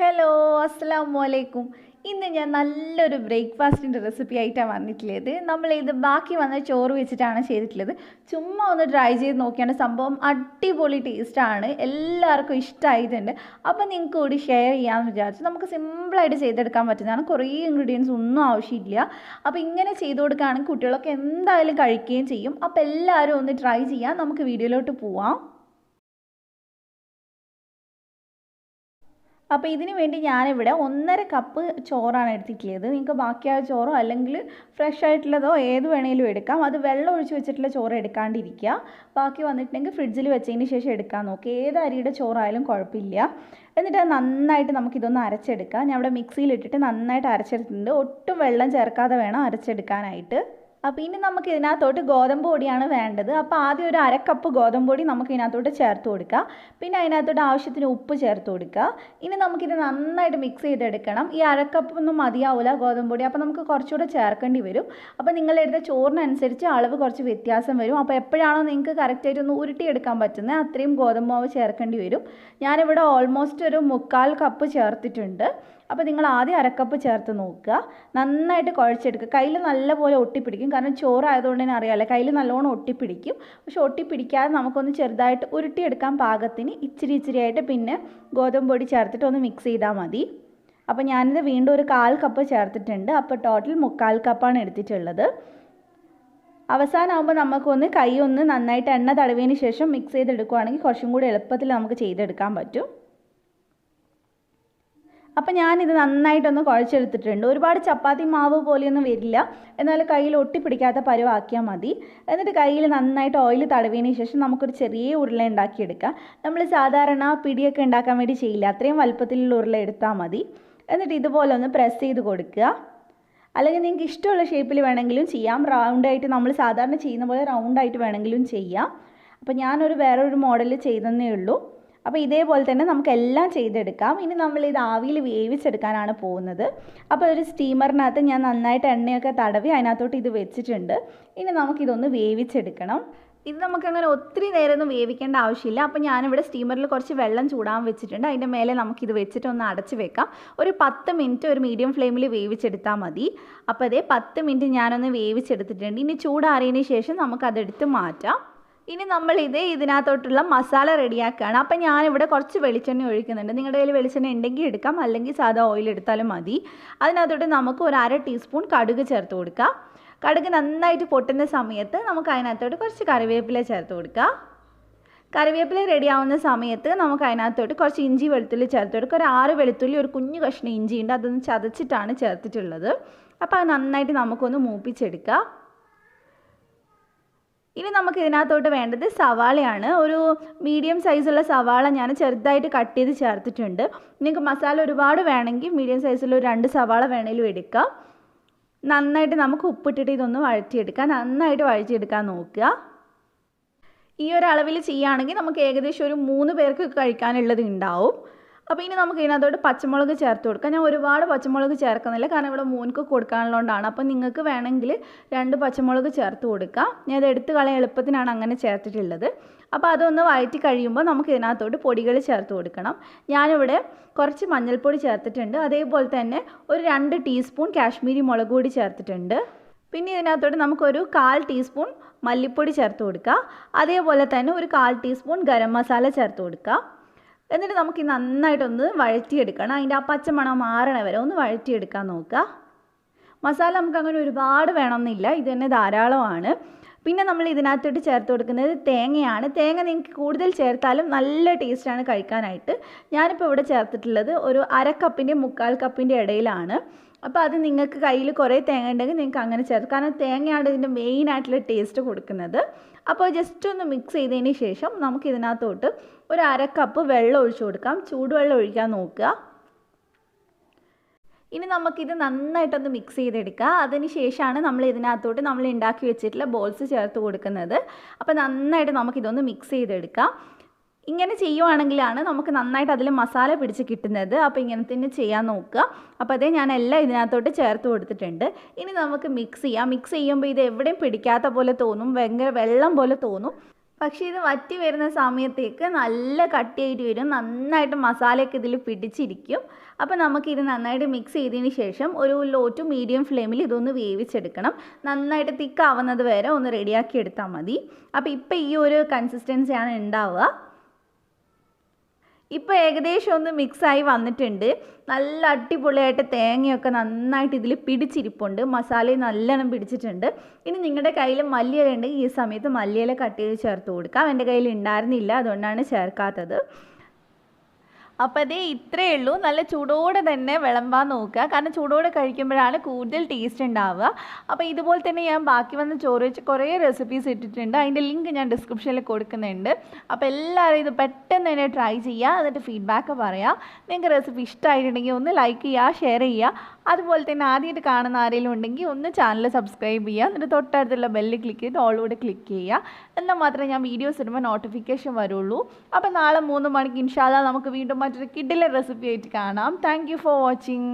Hello അസ്സലാമു ഇന്ന് ഞാൻ നല്ലൊരു ബ്രേക്ക്ഫാസ്റ്റിൻ്റെ റെസിപ്പി ആയിട്ടാണ് വന്നിട്ടുള്ളത്. നമ്മളിത് ബാക്കി വന്ന ചോറ് വെച്ചിട്ടാണ് ചെയ്തിട്ടുള്ളത്. ചുമ്മാ ഒന്ന് ട്രൈ ചെയ്ത് നോക്കിയാണ് സംഭവം അടിപൊളി ടേസ്റ്റാണ്, എല്ലാവർക്കും ഇഷ്ടമായിട്ടുണ്ട്. അപ്പോൾ നിങ്ങൾക്ക് കൂടി ഷെയർ ചെയ്യാമെന്ന് വിചാരിച്ചു. നമുക്ക് സിമ്പിളായിട്ട് ചെയ്തെടുക്കാൻ പറ്റുന്നതാണ്, കുറേ ഇൻഗ്രീഡിയൻസ് ഒന്നും ആവശ്യമില്ല. അപ്പോൾ ഇങ്ങനെ ചെയ്ത് കൊടുക്കുകയാണെങ്കിൽ കുട്ടികളൊക്കെ എന്തായാലും കഴിക്കുകയും ചെയ്യും. അപ്പോൾ എല്ലാവരും ഒന്ന് ട്രൈ ചെയ്യാം. നമുക്ക് വീഡിയോയിലോട്ട് പോവാം. അപ്പോൾ ഇതിന് വേണ്ടി ഞാനിവിടെ 1.5 കപ്പ് ചോറാണ് എടുത്തിട്ടുള്ളത്. നിങ്ങൾക്ക് ബാക്കിയായ ചോറോ അല്ലെങ്കിൽ ഫ്രഷ് ആയിട്ടുള്ളതോ ഏത് വേണമെങ്കിലും എടുക്കാം. അത് വെള്ളം ഒഴിച്ച് വെച്ചിട്ടുള്ള ചോറ് എടുക്കാണ്ടിരിക്കുക. ബാക്കി വന്നിട്ടുണ്ടെങ്കിൽ ഫ്രിഡ്ജിൽ വെച്ചതിന് ശേഷം എടുക്കാൻ നോക്കുക. ഏത് അരിയുടെ ചോറായാലും കുഴപ്പമില്ല. എന്നിട്ട് നന്നായിട്ട് നമുക്കിതൊന്ന് അരച്ചെടുക്കാം. ഞാൻ ഇവിടെ മിക്സിയിലിട്ടിട്ട് നന്നായിട്ട് അരച്ചെടുത്തിട്ടുണ്ട്. ഒട്ടും വെള്ളം ചേർക്കാതെ വേണം അരച്ചെടുക്കാനായിട്ട്. അപ്പോൾ ഇനി നമുക്ക് ഇതിനകത്തോട്ട് ഗോതമ്പ് പൊടിയാണ് വേണ്ടത്. അപ്പോൾ ആദ്യം ഒരു 1/2 കപ്പ് ഗോതമ്പ് പൊടി നമുക്ക് ഇതിനകത്തോട്ട് ചേർത്ത് കൊടുക്കുക. പിന്നെ അതിനകത്തോട്ട് ആവശ്യത്തിന് ഉപ്പ് ചേർത്ത് കൊടുക്കുക. ഇനി നമുക്കിത് നന്നായിട്ട് മിക്സ് ചെയ്തെടുക്കണം. ഈ 1/2 കപ്പൊന്നും മതിയാവില്ല ഗോതമ്പ് പൊടി, അപ്പോൾ നമുക്ക് കുറച്ചുകൂടെ ചേർക്കേണ്ടി വരും. അപ്പോൾ നിങ്ങളെടുത്ത ചോറിനനുസരിച്ച് അളവ് കുറച്ച് വ്യത്യാസം വരും. അപ്പോൾ എപ്പോഴാണോ നിങ്ങൾക്ക് കറക്റ്റായിട്ട് ഒന്ന് ഉരുട്ടിയെടുക്കാൻ പറ്റുന്നത് അത്രയും ഗോതമ്പ് മാവ് ചേർക്കേണ്ടി വരും. ഞാനിവിടെ ഓൾമോസ്റ്റ് ഒരു 1/4 കപ്പ് ചേർത്തിട്ടുണ്ട്. അപ്പോൾ നിങ്ങൾ ആദ്യം 1/2 കപ്പ് ചേർത്ത് നോക്കുക. നന്നായിട്ട് കുഴച്ചെടുക്കുക. കയ്യിൽ നല്ലപോലെ ഒട്ടിപ്പിടിക്കും, കാരണം ചോറായതുകൊണ്ട് തന്നെ അറിയാമല്ലോ, കയ്യിൽ നല്ലോണം ഒട്ടിപ്പിടിക്കും. പക്ഷെ ഒട്ടിപ്പിടിക്കാതെ നമുക്കൊന്ന് ചെറുതായിട്ട് ഉരുട്ടിയെടുക്കാൻ പാകത്തിന് ഇച്ചിരി ആയിട്ട് പിന്നെ ഗോതമ്പ് പൊടി ചേർത്തിട്ട് ഒന്ന് മിക്സ് ചെയ്താൽ മതി. അപ്പോൾ ഞാനിത് വീണ്ടും ഒരു 1/4 കപ്പ് ചേർത്തിട്ടുണ്ട്. അപ്പോൾ ടോട്ടൽ 1/4 കപ്പാണ് എടുത്തിട്ടുള്ളത്. അവസാനമാകുമ്പോൾ നമുക്കൊന്ന് കൈ ഒന്ന് നന്നായിട്ട് എണ്ണ തടവിയതിന് ശേഷം മിക്സ് ചെയ്തെടുക്കുകയാണെങ്കിൽ കുറച്ചും കൂടി എളുപ്പത്തിൽ നമുക്ക് ചെയ്തെടുക്കാൻ പറ്റും. അപ്പോൾ ഞാനിത് നന്നായിട്ടൊന്ന് കുഴച്ചെടുത്തിട്ടുണ്ട്. ഒരുപാട് ചപ്പാത്തി മാവ് പോലെയൊന്നും വരില്ല, എന്നാൽ കയ്യിൽ ഒട്ടിപ്പിടിക്കാത്ത പരുവാക്കിയാൽ മതി. എന്നിട്ട് കയ്യിൽ നന്നായിട്ട് ഓയിൽ തടവിയതിന് ശേഷം നമുക്കൊരു ചെറിയ ഉരുള ഉണ്ടാക്കിയെടുക്കാം. നമ്മൾ സാധാരണ പിടിയൊക്കെ ഉണ്ടാക്കാൻ വേണ്ടി ചെയ്യില്ല, അത്രയും വലുപ്പത്തിലുള്ള ഉരുള എടുത്താൽ മതി. എന്നിട്ട് ഇതുപോലെ ഒന്ന് പ്രസ് ചെയ്ത് കൊടുക്കുക. അല്ലെങ്കിൽ നിങ്ങൾക്ക് ഇഷ്ടമുള്ള ഷേപ്പിൽ വേണമെങ്കിലും ചെയ്യാം. റൗണ്ടായിട്ട് നമ്മൾ സാധാരണ ചെയ്യുന്ന പോലെ റൗണ്ടായിട്ട് വേണമെങ്കിലും ചെയ്യാം. അപ്പോൾ ഞാനൊരു വേറൊരു മോഡൽ ചെയ്തെന്നേ ഉള്ളൂ. അപ്പോൾ ഇതേപോലെ തന്നെ നമുക്കെല്ലാം ചെയ്തെടുക്കാം. ഇനി നമ്മളിത് ആവിയിൽ വേവിച്ചെടുക്കാനാണ് പോകുന്നത്. അപ്പോൾ ഒരു സ്റ്റീമറിനകത്ത് ഞാൻ നന്നായിട്ട് എണ്ണയൊക്കെ തടവി അതിനകത്തോട്ട് ഇത് വെച്ചിട്ടുണ്ട്. ഇനി നമുക്കിതൊന്ന് വേവിച്ചെടുക്കണം. ഇത് നമുക്കങ്ങനെ ഒത്തിരി നേരമൊന്നും വേവിക്കേണ്ട ആവശ്യമില്ല. അപ്പോൾ ഞാനിവിടെ സ്റ്റീമറിൽ കുറച്ച് വെള്ളം ചൂടാൻ വെച്ചിട്ടുണ്ട്. അതിൻ്റെ മേലെ നമുക്കിത് വെച്ചിട്ട് ഒന്ന് അടച്ച് വെക്കാം. ഒരു 10 മിനിറ്റ് ഒരു മീഡിയം ഫ്ലെയിമിൽ വേവിച്ചെടുത്താൽ മതി. അപ്പോൾ അതേ 10 മിനിറ്റ് ഞാനൊന്ന് വേവിച്ചെടുത്തിട്ടുണ്ട്. ഇനി ചൂടാറിയതിന് ശേഷം നമുക്കതെടുത്ത് മാറ്റാം. ഇനി ഇതിനകത്തോട്ടുള്ള മസാല റെഡിയാക്കുകയാണ്. അപ്പം ഞാനിവിടെ കുറച്ച് വെളിച്ചെണ്ണ ഒഴിക്കുന്നുണ്ട്. നിങ്ങളുടെ കയ്യിൽ വെളിച്ചെണ്ണ ഉണ്ടെങ്കിൽ എടുക്കാം, അല്ലെങ്കിൽ സാധാ ഓയിൽ എടുത്താലും മതി. അതിനകത്തോട്ട് നമുക്ക് ഒരു 1/2 ടീസ്പൂൺ കടുക് ചേർത്ത് കൊടുക്കാം. കടുക് നന്നായിട്ട് പൊട്ടുന്ന സമയത്ത് നമുക്ക് അതിനകത്തോട്ട് കുറച്ച് കറിവേപ്പില ചേർത്ത് കൊടുക്കാം. കറിവേപ്പില റെഡിയാവുന്ന സമയത്ത് നമുക്ക് അതിനകത്തോട്ട് കുറച്ച് ഇഞ്ചി വെളുത്തുള്ളി ചേർത്ത് കൊടുക്കുക. ഒരു 6 വെളുത്തുള്ളി, ഒരു കുഞ്ഞു കഷ്ണം ഇഞ്ചി ഉണ്ട്, അതൊന്ന് ചതച്ചിട്ടാണ് ചേർത്തിട്ടുള്ളത്. അപ്പോൾ അത് നന്നായിട്ട് നമുക്കൊന്ന് മൂപ്പിച്ചെടുക്കാം. ഇനി നമുക്ക് ഇതിനകത്തോട്ട് വേണ്ടത് സവാളയാണ്. ഒരു മീഡിയം സൈസുള്ള സവാള ഞാൻ ചെറുതായിട്ട് കട്ട് ചെയ്ത് ചേർത്തിട്ടുണ്ട്. നിങ്ങൾക്ക് മസാല ഒരുപാട് വേണമെങ്കിൽ മീഡിയം സൈസുള്ള ഒരു 2 സവാള വേണമെങ്കിലും എടുക്കാം. നന്നായിട്ട് നമുക്ക് ഉപ്പിട്ടിട്ട് ഇതൊന്ന് വഴറ്റിയെടുക്കാം. നന്നായിട്ട് വഴറ്റിയെടുക്കാൻ നോക്കുക. ഈ ഒരു അളവിൽ ചെയ്യുകയാണെങ്കിൽ നമുക്ക് ഏകദേശം ഒരു 3 പേർക്ക് കഴിക്കാനുള്ളത് ഉണ്ടാവും. അപ്പോൾ ഇനി നമുക്ക് ഇതിനകത്തോട്ട് പച്ചമുളക് ചേർത്ത് കൊടുക്കാം. ഞാൻ ഒരുപാട് പച്ചമുളക് ചേർക്കുന്നില്ല, കാരണം ഇവിടെ മോൻക്ക് കൊടുക്കാനുള്ളതുകൊണ്ടാണ്. അപ്പോൾ നിങ്ങൾക്ക് വേണമെങ്കിൽ 2 പച്ചമുളക് ചേർത്ത് കൊടുക്കാം. ഞാൻ ഇത് എടുത്ത് കളയാൻ എളുപ്പത്തിനാണ് അങ്ങനെ ചേർത്തിട്ടുള്ളത്. അപ്പോൾ അതൊന്ന് വഴറ്റി കഴിയുമ്പോൾ നമുക്ക് ഇതിനകത്തോട്ട് പൊടികൾ ചേർത്ത് കൊടുക്കണം. ഞാനിവിടെ കുറച്ച് മഞ്ഞൾപ്പൊടി ചേർത്തിട്ടുണ്ട്. അതേപോലെ തന്നെ ഒരു 2 ടീസ്പൂൺ കാശ്മീരി മുളക് പൊടി ചേർത്തിട്ടുണ്ട്. പിന്നെ ഇതിനകത്തോട്ട് നമുക്കൊരു 1/4 ടീസ്പൂൺ മല്ലിപ്പൊടി ചേർത്ത് കൊടുക്കുക. അതേപോലെ തന്നെ ഒരു 1/4 ടീസ്പൂൺ ഗരം മസാല ചേർത്ത് കൊടുക്കുക. എന്നിട്ട് നമുക്ക് നന്നായിട്ടൊന്ന് വഴറ്റിയെടുക്കണം. അതിൻ്റെ ആ പച്ചമണം മാറണ വരെ ഒന്ന് വഴറ്റിയെടുക്കാൻ നോക്കുക. മസാല നമുക്ക് അങ്ങനെ ഒരുപാട് വേണമെന്നില്ല, ഇത് തന്നെ ധാരാളമാണ്. പിന്നെ നമ്മൾ ഇതിനകത്തോട്ട് ചേർത്ത് കൊടുക്കുന്നത് തേങ്ങയാണ്. തേങ്ങ നിങ്ങൾക്ക് കൂടുതൽ ചേർത്താലും നല്ല ടേസ്റ്റാണ് കഴിക്കാനായിട്ട്. ഞാനിപ്പോൾ ഇവിടെ ചേർത്തിട്ടുള്ളത് ഒരു 1/2 കപ്പിൻ്റെയും 1/4 കപ്പിൻ്റെ ഇടയിലാണ്. അപ്പോൾ അത് നിങ്ങൾക്ക് കയ്യിൽ കുറേ തേങ്ങ ഉണ്ടെങ്കിൽ നിങ്ങൾക്ക് അങ്ങനെ ചേർക്കാം, കാരണം തേങ്ങയാണ് ഇതിൻ്റെ മെയിനായിട്ടുള്ള ടേസ്റ്റ് കൊടുക്കുന്നത്. അപ്പോൾ ജസ്റ്റ് ഒന്ന് മിക്സ് ചെയ്തതിന് ശേഷം നമുക്ക് ഇതിനകത്തോട്ട് ഒരു 1/2 കപ്പ് വെള്ളം ഒഴിച്ചു കൊടുക്കാം. ചൂടുവെള്ളം ഒഴിക്കാൻ നോക്കുക. ഇനി നമുക്കിത് നന്നായിട്ടൊന്ന് മിക്സ് ചെയ്തെടുക്കുക. അതിന് ശേഷമാണ് നമ്മൾ ഇതിനകത്തോട്ട് നമ്മൾ ഉണ്ടാക്കി വെച്ചിട്ടുള്ള ബോൾസ് ചേർത്ത് കൊടുക്കുന്നത്. അപ്പോൾ നന്നായിട്ട് നമുക്കിതൊന്ന് മിക്സ് ചെയ്തെടുക്കാം. ഇങ്ങനെ ചെയ്യുവാണെങ്കിലാണ് നമുക്ക് നന്നായിട്ട് അതിൽ മസാല പിടിച്ച് കിട്ടുന്നത്. അപ്പോൾ ഇങ്ങനെ തന്നെ ചെയ്യാൻ നോക്കുക. അപ്പോൾ അതേ ഞാൻ എല്ലാം ഇതിനകത്തോട്ട് ചേർത്ത് കൊടുത്തിട്ടുണ്ട്. ഇനി നമുക്ക് മിക്സ് ചെയ്യാം. മിക്സ് ചെയ്യുമ്പോൾ ഇത് എവിടെയും പിടിക്കാത്ത പോലെ തോന്നും, ഭയങ്കര വെള്ളം പോലെ തോന്നും. പക്ഷേ ഇത് വറ്റി വരുന്ന സമയത്തേക്ക് നല്ല കട്ടിയായിട്ട് വരും, നന്നായിട്ട് മസാലയൊക്കെ ഇതിൽ പിടിച്ചിരിക്കും. അപ്പോൾ നമുക്കിത് നന്നായിട്ട് മിക്സ് ചെയ്തതിന് ശേഷം ഒരു ലോ ടു മീഡിയം ഫ്ലെയിമിൽ ഇതൊന്ന് വേവിച്ചെടുക്കണം. നന്നായിട്ട് തിക്കാവുന്നത് വരെ ഒന്ന് റെഡിയാക്കി എടുത്താൽ മതി. അപ്പോൾ ഇപ്പോൾ ഈ ഒരു കൺസിസ്റ്റൻസിയാണ് ഉണ്ടാവുക. ഇപ്പോൾ ഏകദേശം ഒന്ന് മിക്സായി വന്നിട്ടുണ്ട്. നല്ല അടിപൊളിയായിട്ട് തേങ്ങയൊക്കെ നന്നായിട്ട് ഇതിൽ പിടിച്ചിരിപ്പുണ്ട്, മസാലയും നല്ലോണം പിടിച്ചിട്ടുണ്ട്. ഇനി നിങ്ങളുടെ കയ്യിൽ മല്ലിയില ഉണ്ടെങ്കിൽ ഈ സമയത്ത് മല്ലിയില കട്ട് ചെയ്ത് ചേർത്ത് കൊടുക്കാം. എൻ്റെ കയ്യിൽ ഉണ്ടായിരുന്നില്ല, അതുകൊണ്ടാണ് ചേർക്കാത്തത്. അപ്പോൾ അതേ ഇത്രയേ ഉള്ളൂ. നല്ല ചൂടോടെ തന്നെ വിളമ്പാൻ നോക്കുക, കാരണം ചൂടോടെ കഴിക്കുമ്പോഴാണ് കൂടുതൽ ടേസ്റ്റ് ഉണ്ടാവുക. അപ്പോൾ ഇതുപോലെ തന്നെ ഞാൻ ബാക്കി വന്ന ചോറ് വെച്ച് കുറേ റെസിപ്പീസ് ഇട്ടിട്ടുണ്ട്, അതിൻ്റെ ലിങ്ക് ഞാൻ ഡിസ്ക്രിപ്ഷനിൽ കൊടുക്കുന്നുണ്ട്. അപ്പോൾ എല്ലാവരും ഇത് പെട്ടെന്ന് തന്നെ ട്രൈ ചെയ്യുക, എന്നിട്ട് ഫീഡ്ബാക്ക് പറയുക. നിങ്ങൾക്ക് റെസിപ്പി ഇഷ്ടമായിട്ടുണ്ടെങ്കിൽ ഒന്ന് ലൈക്ക് ചെയ്യുക, ഷെയർ ചെയ്യുക. അതുപോലെ തന്നെ ആദ്യമായിട്ട് കാണുന്ന ആരെങ്കിലും ഉണ്ടെങ്കിൽ ഒന്ന് ചാനൽ സബ്സ്ക്രൈബ് ചെയ്യുക, എന്നിട്ട് തൊട്ടടുത്തുള്ള ബെല്ല് ക്ലിക്ക് ചെയ്ത് ഓളോട് ക്ലിക്ക് ചെയ്യുക. എന്നാൽ മാത്രമേ ഞാൻ വീഡിയോസ് ഇടുമ്പോൾ നോട്ടിഫിക്കേഷൻ വരുള്ളൂ. അപ്പോൾ നാളെ 3 മണിക്ക് ഇൻഷാ അല്ലാഹ് നമുക്ക് വീണ്ടും മറ്റൊരു കിഡിലെ റെസിപ്പി ആയിട്ട് കാണാം. Thank you for watching.